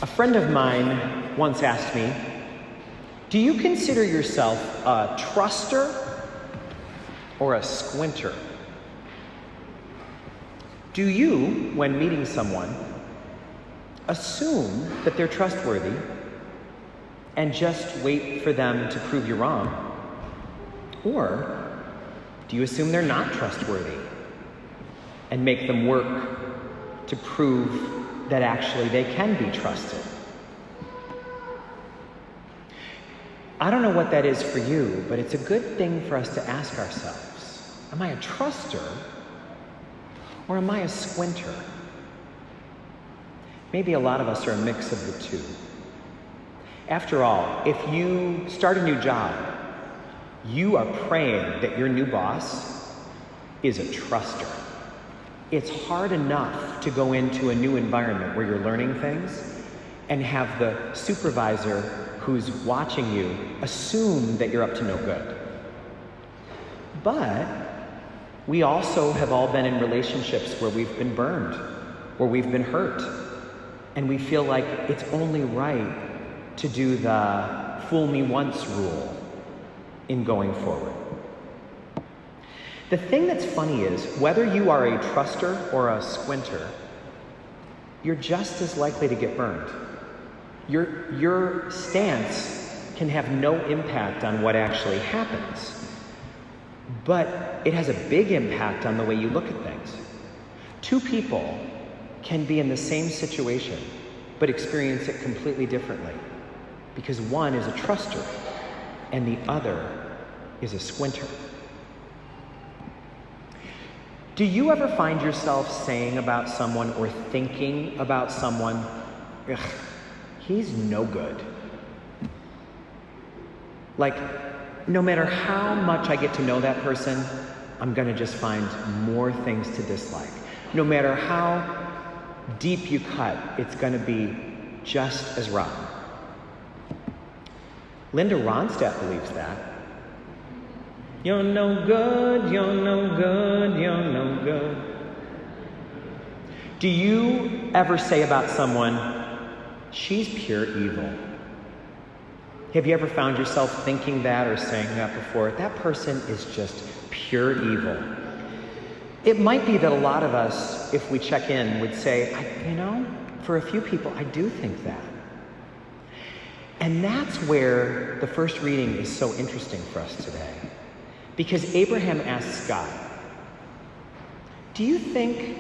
A friend of mine once asked me, do you consider yourself a truster or a squinter? Do you, when meeting someone, assume that they're trustworthy and just wait for them to prove you wrong? Or do you assume they're not trustworthy and make them work to prove that actually they can be trusted? I don't know what that is for you, but it's a good thing for us to ask ourselves. Am I a truster or am I a squinter? Maybe a lot of us are a mix of the two. After all, if you start a new job, you are praying that your new boss is a truster. It's hard enough to go into a new environment where you're learning things and have the supervisor who's watching you assume that you're up to no good. But we also have all been in relationships where we've been burned, where we've been hurt, and we feel like it's only right to do the fool me once rule in going forward. The thing that's funny is, whether you are a truster or a squinter, you're just as likely to get burned. Your stance can have no impact on what actually happens, but it has a big impact on the way you look at things. Two people can be in the same situation, but experience it completely differently, because one is a truster and the other is a squinter. Do you ever find yourself saying about someone or thinking about someone, ugh, he's no good? Like, no matter how much I get to know that person, I'm gonna just find more things to dislike. No matter how deep you cut, it's gonna be just as rotten. Linda Ronstadt believes that. You're no good, you're no good, you're no good. Do you ever say about someone, she's pure evil? Have you ever found yourself thinking that or saying that before? That person is just pure evil. It might be that a lot of us, if we check in, would say, for a few people, I do think that. And that's where the first reading is so interesting for us today. Because Abraham asks God, do you think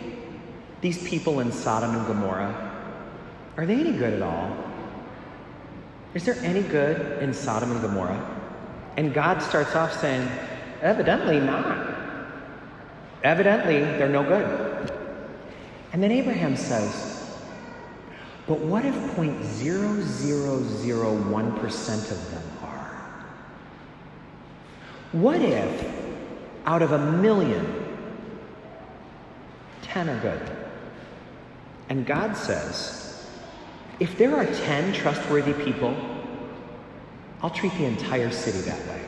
these people in Sodom and Gomorrah, are they any good at all? Is there any good in Sodom and Gomorrah? And God starts off saying, evidently not. Evidently, they're no good. And then Abraham says, but what if 0.0001% of them are? What if out of 1,000,000, 10 are good? And God says, if there are 10 trustworthy people, I'll treat the entire city that way.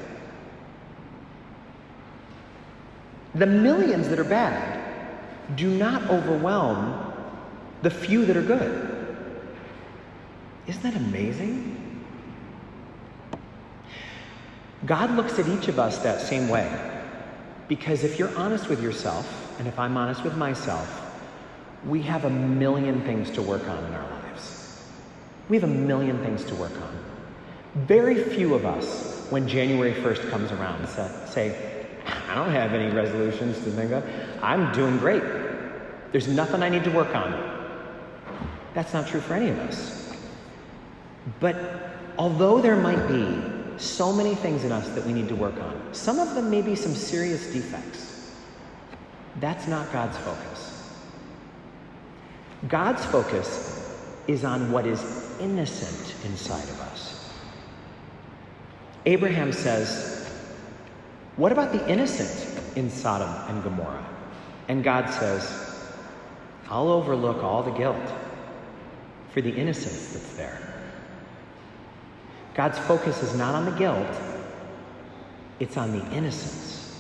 The millions that are bad do not overwhelm the few that are good. Isn't that amazing? God looks at each of us that same way. Because if you're honest with yourself, and if I'm honest with myself, we have 1,000,000 things to work on in our lives. We have 1,000,000 things to work on. Very few of us, when January 1st comes around, say, I don't have any resolutions to think of. I'm doing great. There's nothing I need to work on. That's not true for any of us. But although there might be so many things in us that we need to work on, some of them may be some serious defects. That's not God's focus. God's focus is on what is innocent inside of us. Abraham says, what about the innocent in Sodom and Gomorrah? And God says, I'll overlook all the guilt for the innocence that's there. God's focus is not on the guilt, it's on the innocence.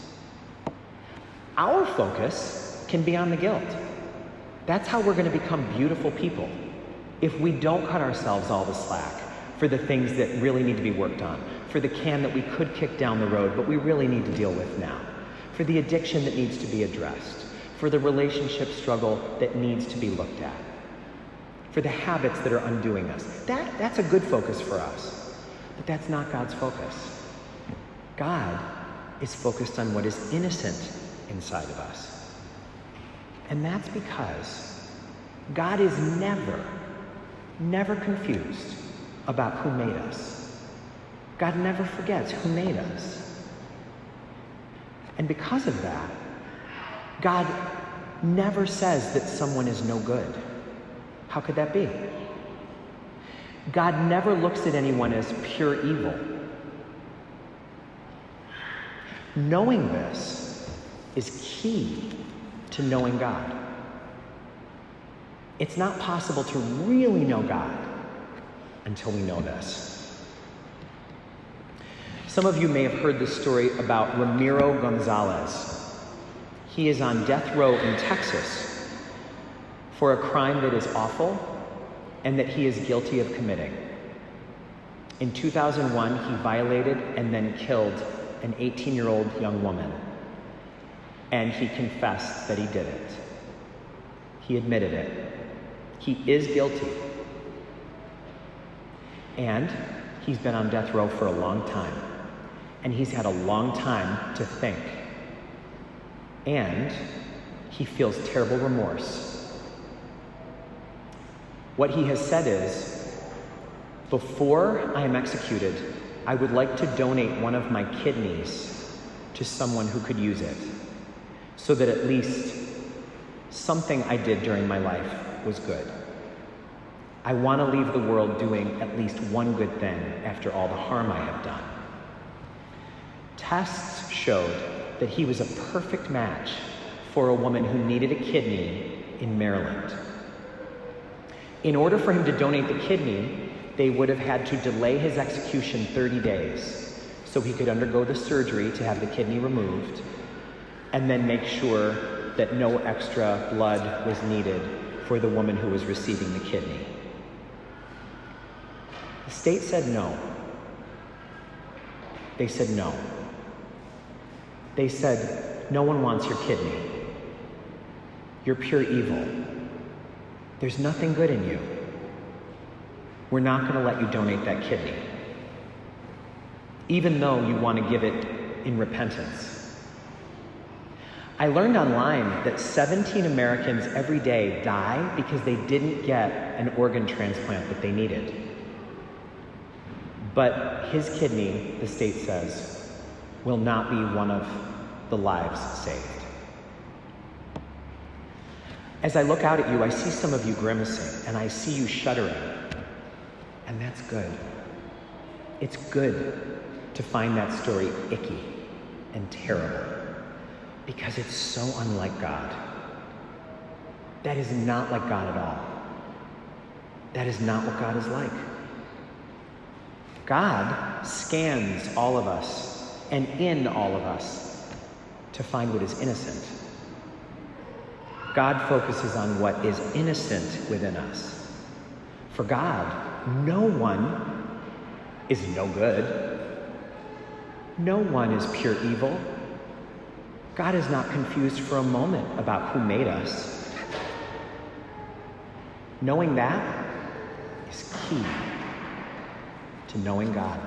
Our focus can be on the guilt. That's how we're going to become beautiful people. if we don't cut ourselves all the slack for the things that really need to be worked on, for the can that we could kick down the road but we really need to deal with now, for the addiction that needs to be addressed, for the relationship struggle that needs to be looked at, for the habits that are undoing us. That's a good focus for us, but that's not God's focus. God is focused on what is innocent inside of us. And that's because God is never confused about who made us. God never forgets who made us. And because of that, God never says that someone is no good. How could that be? God never looks at anyone as pure evil. Knowing this is key to knowing God. It's not possible to really know God until we know this. Some of you may have heard the story about Ramiro Gonzalez. He is on death row in Texas for a crime that is awful and that he is guilty of committing. In 2001, he violated and then killed an 18-year-old young woman, and he confessed that he did it. He admitted it. He is guilty. And he's been on death row for a long time, and he's had a long time to think. And he feels terrible remorse. What he has said is, before I am executed, I would like to donate one of my kidneys to someone who could use it, so that at least something I did during my life was good. I want to leave the world doing at least one good thing after all the harm I have done. Tests showed that he was a perfect match for a woman who needed a kidney in Maryland. In order for him to donate the kidney, they would have had to delay his execution 30 days so he could undergo the surgery to have the kidney removed, and then make sure that no extra blood was needed for the woman who was receiving the kidney. The state said no. They said no. They said, no one wants your kidney. You're pure evil. There's nothing good in you. We're not going to let you donate that kidney, even though you want to give it in repentance. I learned online that 17 Americans every day die because they didn't get an organ transplant that they needed. But his kidney, the state says, will not be one of the lives saved. As I look out at you, I see some of you grimacing, and I see you shuddering. And that's good. It's good to find that story icky and terrible, because it's so unlike God. That is not like God at all. That is not what God is like. God scans all of us and in all of us to find what is innocent. God focuses on what is innocent within us. For God, no one is no good. No one is pure evil. God is not confused for a moment about who made us. Knowing that is key to knowing God.